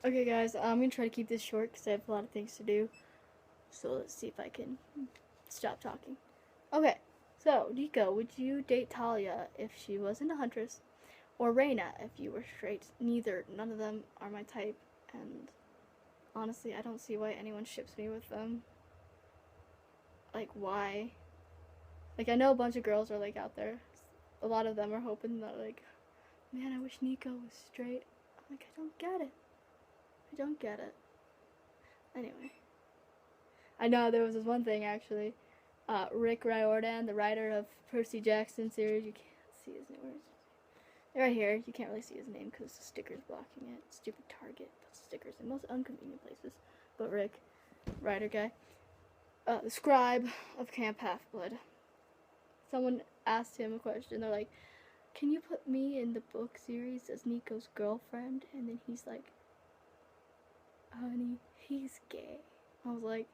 Okay, guys, I'm gonna try to keep this short because I have a lot of things to do. So let's see if I can stop talking. Okay, so Nico, would you date Talia if she wasn't a huntress, or Reina if you were straight? Neither. None of them are my type, and honestly, I don't see why anyone ships me with them. Like, why? Like, I know a bunch of girls are like out there. A lot of them are hoping that, like, man, I wish Nico was straight. I'm like, I don't get it. I don't get it. Anyway, I know there was this one thing actually. Rick Riordan, the writer of Percy Jackson series, you can't see his name. Right here, you can't really see his name because the sticker's blocking it. Stupid Target puts stickers in most inconvenient places. But Rick, writer guy, the scribe of Camp Half-Blood. Someone asked him a question. They're like, "Can you put me in the book series as Nico's girlfriend?" And then he's like, "Honey, he's gay." I was like,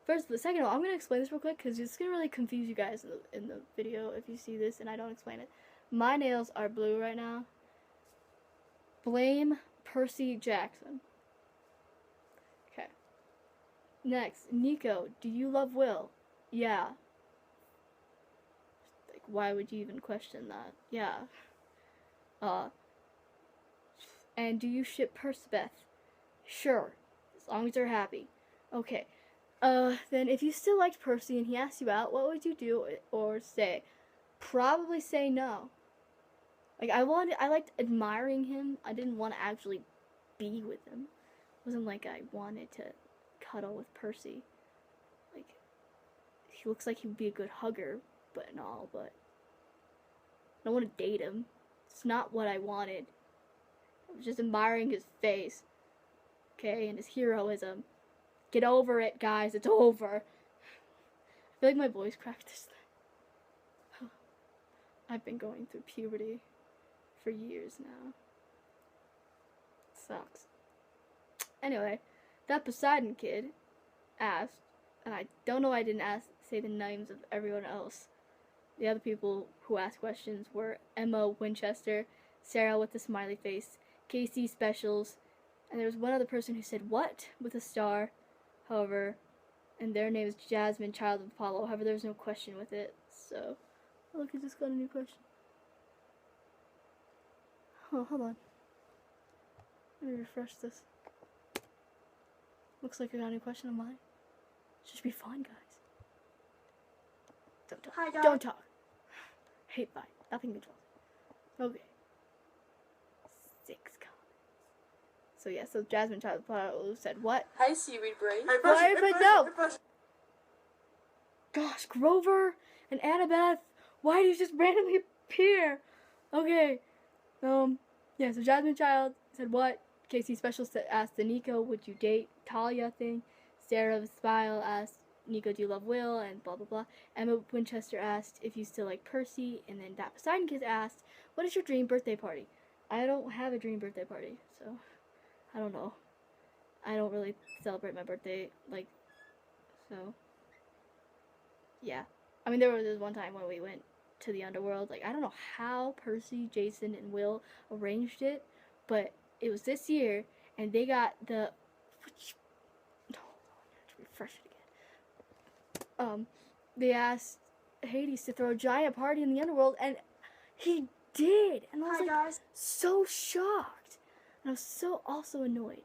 first, the second of all, I'm going to explain this real quick because it's going to really confuse you guys in the video if you see this and I don't explain it. My nails are blue right now. Blame Percy Jackson. Okay. Next, Nico, do you love Will? Yeah. Like, why would you even question that? Yeah. And do you ship Percebeth? Sure. As long as they're happy. Okay. Then if you still liked Percy and he asked you out, what would you do or say? Probably say no. Like, I liked admiring him. I didn't want to actually be with him. It wasn't like I wanted to cuddle with Percy. Like, he looks like he would be a good hugger, but and all, but I don't want to date him. It's not what I wanted. I was just admiring his face. Okay, and his heroism. Get over it, guys. It's over. I feel like my voice cracked this thing. I've been going through puberty for years now. Sucks. Anyway, that Poseidon kid asked, and I don't know why I didn't say the names of everyone else. The other people who asked questions were Emma Winchester, Sarah with the smiley face, Casey Specials, and there was one other person who said what with a star, however, and their name is Jasmine, Child of Apollo. However, there's no question with it, so oh, look, I just got a new question. Oh, hold on. Let me refresh this. Looks like I got a new question of mine. Should be fine, guys. Don't talk. Hi, guys. Don't talk. Hate fine. Nothing controls it. Okay. 6 comments. So yeah, so Jasmine Child said what? Hi, Seaweed Brain. Why, but no! Gosh, Grover and Annabeth, why do you just randomly appear? Okay. Yeah, so Jasmine Child said what? Casey Special asked the Nico, would you date Talia thing? Sarah Smile asked, Nico, do you love Will? And blah, blah, blah. Emma Winchester asked if you still like Percy. And then that Poseidon Kid asked, what is your dream birthday party? I don't have a dream birthday party, so I don't know. I don't really celebrate my birthday, like, so. Yeah. I mean, there was this one time when we went to the underworld. Like, I don't know how Percy, Jason, and Will arranged it, but it was this year, and they got the... No, I have to refresh it again. They asked Hades to throw a giant party in the underworld, and he did! And I was, guys. So shocked. And I was so also annoyed.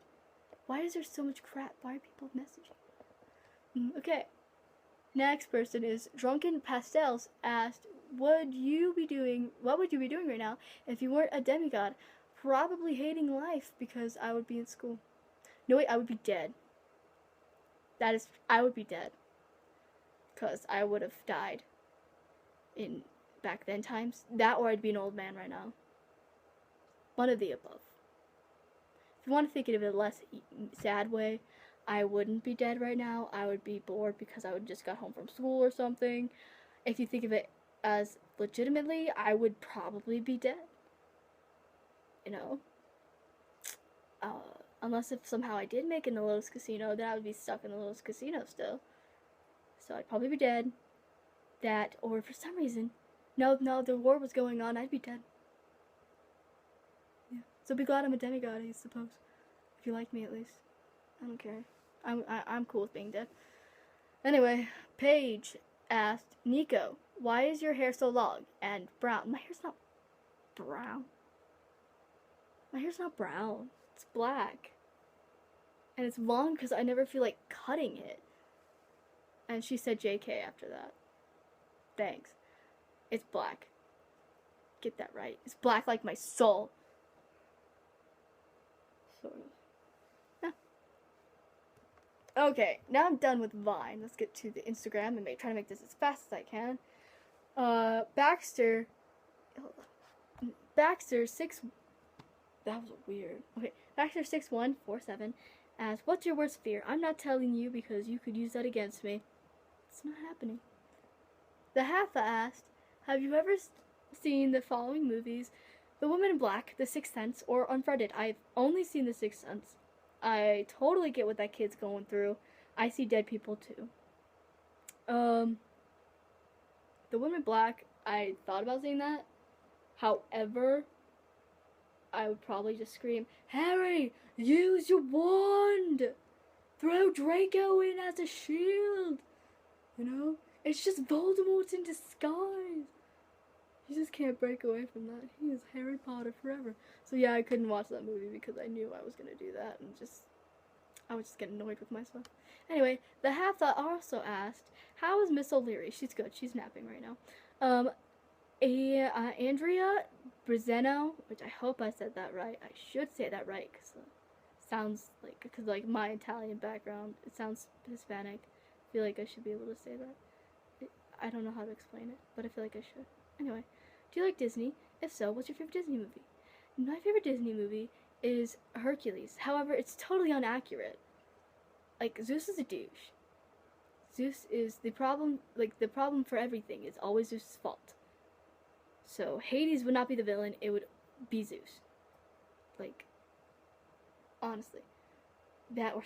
Why is there so much crap? Why are people messaging? Okay. Next person is Drunken Pastels asked, what would you be doing right now if you weren't a demigod? Probably hating life because I would be in school. No, wait, I would be dead. I would be dead. Because I would have died in back then times. That or I'd be an old man right now. One of the above. If you want to think of it in a less sad way, I wouldn't be dead right now. I would be bored because I would just got home from school or something. If you think of it as legitimately, I would probably be dead. You know? Unless if somehow I did make it in the Lotus Casino, then I would be stuck in the Lotus Casino still. So I'd probably be dead. That, or for some reason, no, the war was going on, I'd be dead. Yeah. So be glad I'm a demigod, I suppose. If you like me, at least. I don't care. I'm cool with being dead. Anyway, Paige asked, Nico, why is your hair so long and brown? My hair's not brown. My hair's not brown. It's black. And it's long because I never feel like cutting it. And she said JK after that. Thanks. It's black. Get that right. It's black like my soul. Sort of. Yeah. Okay, now I'm done with Vine. Let's get to the Instagram and try to make this as fast as I can. Baxter 6. That was weird. Okay, Baxter 6147 asks, "What's your worst fear? I'm not telling you because you could use that against me." It's not happening. The Haffa asked, "Have you ever seen the following movies: The Woman in Black, The Sixth Sense, or Unfriended?" I've only seen The Sixth Sense. I totally get what that kid's going through. I see dead people too. The Woman in Black, I thought about seeing that. However, I would probably just scream, "Harry, use your wand! Throw Draco in as a shield!" You know? It's just Voldemort in disguise. You just can't break away from that. He is Harry Potter forever. So yeah, I couldn't watch that movie because I knew I was going to do that, and I would just get annoyed with myself. Anyway, the half that also asked, "How is Miss O'Leary?" She's good. She's napping right now. Andrea Brizeno, which I hope I said that right. I should say that right because sounds like my Italian background, it sounds Hispanic. I feel like I should be able to say that. I don't know how to explain it, but I feel like I should. Anyway, do you like Disney? If so, what's your favorite Disney movie? My favorite Disney movie is Hercules. However, it's totally inaccurate. Like, Zeus is a douche. Zeus is the problem. Like, the problem for everything is always Zeus' fault. So Hades would not be the villain, it would be Zeus. Like, honestly. That or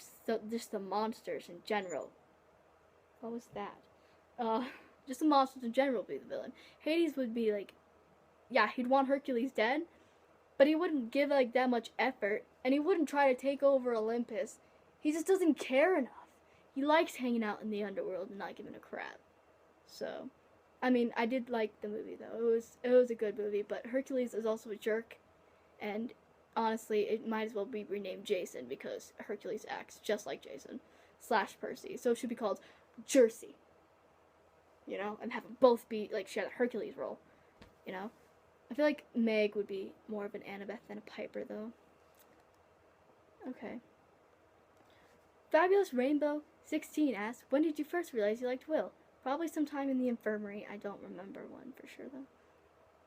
just the monsters in general. What was that? Just the monsters in general would be the villain. Hades would be like, yeah, he'd want Hercules dead, but he wouldn't give like that much effort, and he wouldn't try to take over Olympus. He just doesn't care enough. He likes hanging out in the underworld and not giving a crap. So, I mean, I did like the movie though. It was a good movie, but Hercules is also a jerk, and honestly, it might as well be renamed Jason because Hercules acts just like Jason / Percy. So it should be called Jersey. You know, and have them both be like share the Hercules role. You know, I feel like Meg would be more of an Annabeth than a Piper though. Okay. Fabulous Rainbow 16 asks, "When did you first realize you liked Will?" Probably sometime in the infirmary. I don't remember one for sure though.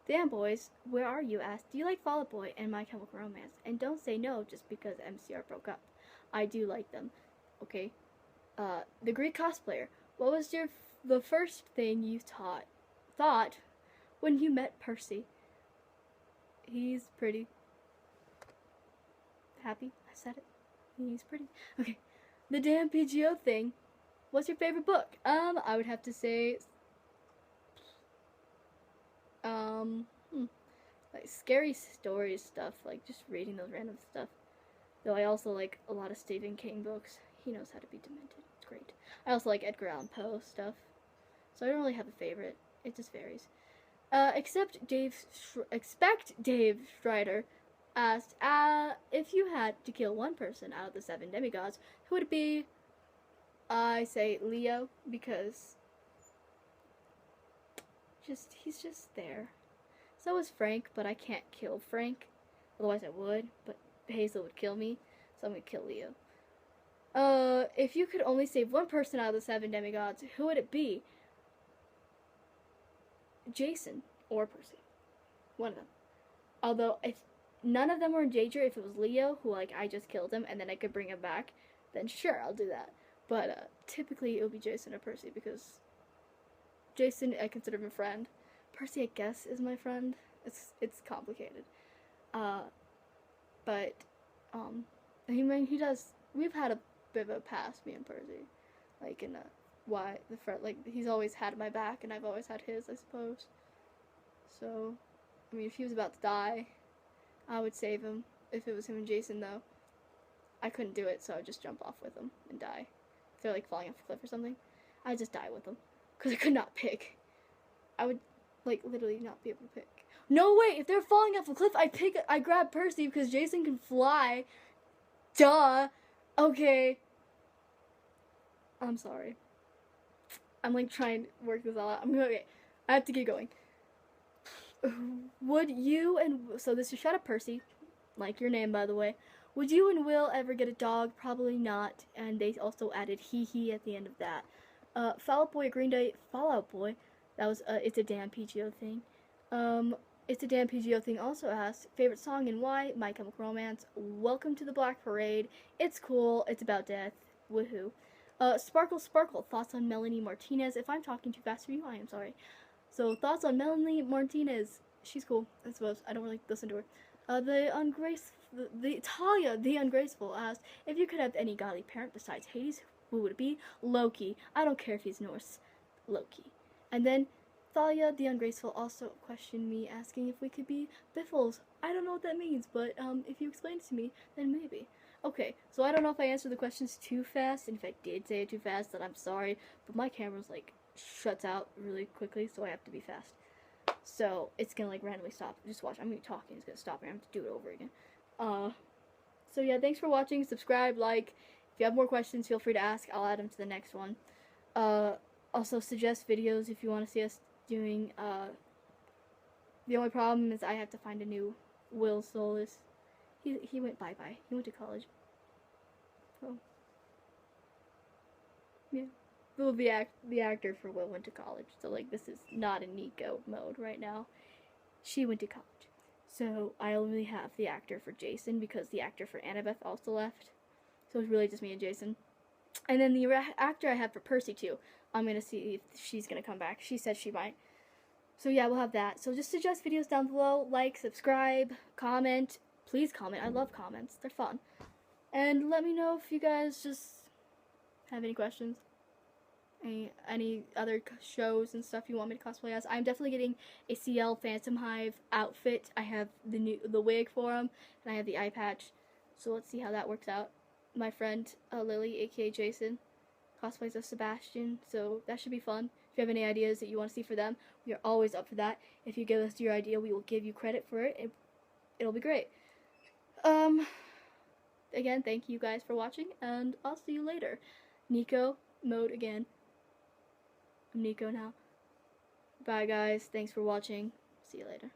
Damn Boys, Where Are You asked, "Do you like Fall Out Boy and My Chemical Romance? And don't say no just because MCR broke up." I do like them. Okay. The Greek Cosplayer, what was the first thing you thought when you met Percy? He's pretty. Happy? I said it. He's pretty. Okay. The Damn PGO Thing, what's your favorite book? I would have to say like scary stories stuff, like just reading those random stuff. Though I also like a lot of Stephen King books. He knows how to be demented. It's great. I also like Edgar Allan Poe stuff. So I don't really have a favorite. It just varies. Expect Dave Strider asked, "If you had to kill one person out of the 7 demigods, who would it be?" I say Leo because he's just there. So is Frank, but I can't kill Frank. Otherwise I would, but Hazel would kill me, so I'm gonna kill Leo. If you could only save one person out of the 7 demigods, who would it be? Jason or Percy. One of them. Although, if none of them were in danger, if it was Leo, who, like, I just killed him, and then I could bring him back, then sure, I'll do that. But, typically, it would be Jason or Percy, because Jason, I consider him a friend. Percy, I guess, is my friend. It's complicated. But, he does, we've had a bit of a past, me and Percy. Like, in he's always had my back, and I've always had his, I suppose. So, I mean, if he was about to die, I would save him if it was him and Jason, though. I couldn't do it, so I would just jump off with them and die. If they're like falling off a cliff or something, I'd just die with them because I could not pick. I would like literally not be able to pick. No, wait, if they're falling off a cliff, I grab Percy because Jason can fly. Duh. Okay. I'm sorry. I'm like trying to work this all out. Okay. I have to get going. Would you and so this is shout out Percy, like your name by the way. Would you and Will ever get a dog? Probably not. And they also added hee at the end of that. Fallout Boy, Green Day, Fallout Boy. That was it's a damn PGO thing. It's a damn PGO thing also asks favorite song and why. My Chemical Romance. Welcome to the Black Parade. It's cool. It's about death. Woohoo. Sparkle. Thoughts on Melanie Martinez. If I'm talking too fast for you, I am sorry. So thoughts on Melanie Martinez. She's cool, I suppose. I don't really listen to her. Talia, the Ungraceful asked if you could have any godly parent besides Hades, who would it be? Loki. I don't care if he's Norse. Loki. And then Thalia, the Ungraceful, also questioned me, asking if we could be Biffles. I don't know what that means, but if you explain it to me, then maybe. Okay, so I don't know if I answered the questions too fast, and if I did say it too fast, then I'm sorry, but my camera's like shuts out really quickly, so I have to be fast. So it's gonna like randomly stop. Just watch. I'm gonna be talking. It's gonna stop, and I have to do it over again. So yeah, thanks for watching. Subscribe, like. If you have more questions, feel free to ask. I'll add them to the next one. Also suggest videos if you want to see us doing. The only problem is I have to find a new Will Solis. He went bye-bye. He went to college. So yeah. Well, the actor for Will went to college. So like this is not a Nico mode right now. She went to college. So I only have the actor for Jason because the actor for Annabeth also left. So it's really just me and Jason. And then the actor I have for Percy too. I'm going to see if she's going to come back. She said she might. So yeah, we'll have that. So just suggest videos down below. Like, subscribe, comment. Please comment. I love comments. They're fun. And let me know if you guys just have any questions. Any other shows and stuff you want me to cosplay as. I'm definitely getting a CL Phantom Hive outfit. I have the wig for him, and I have the eye patch. So let's see how that works out. My friend Lily, aka Jason, cosplays as Sebastian, so that should be fun. If you have any ideas that you want to see for them, we are always up for that. If you give us your idea, we will give you credit for it. It'll be great. Again, thank you guys for watching, and I'll see you later. Nico mode again. I'm Nico now. Bye guys, thanks for watching. See you later.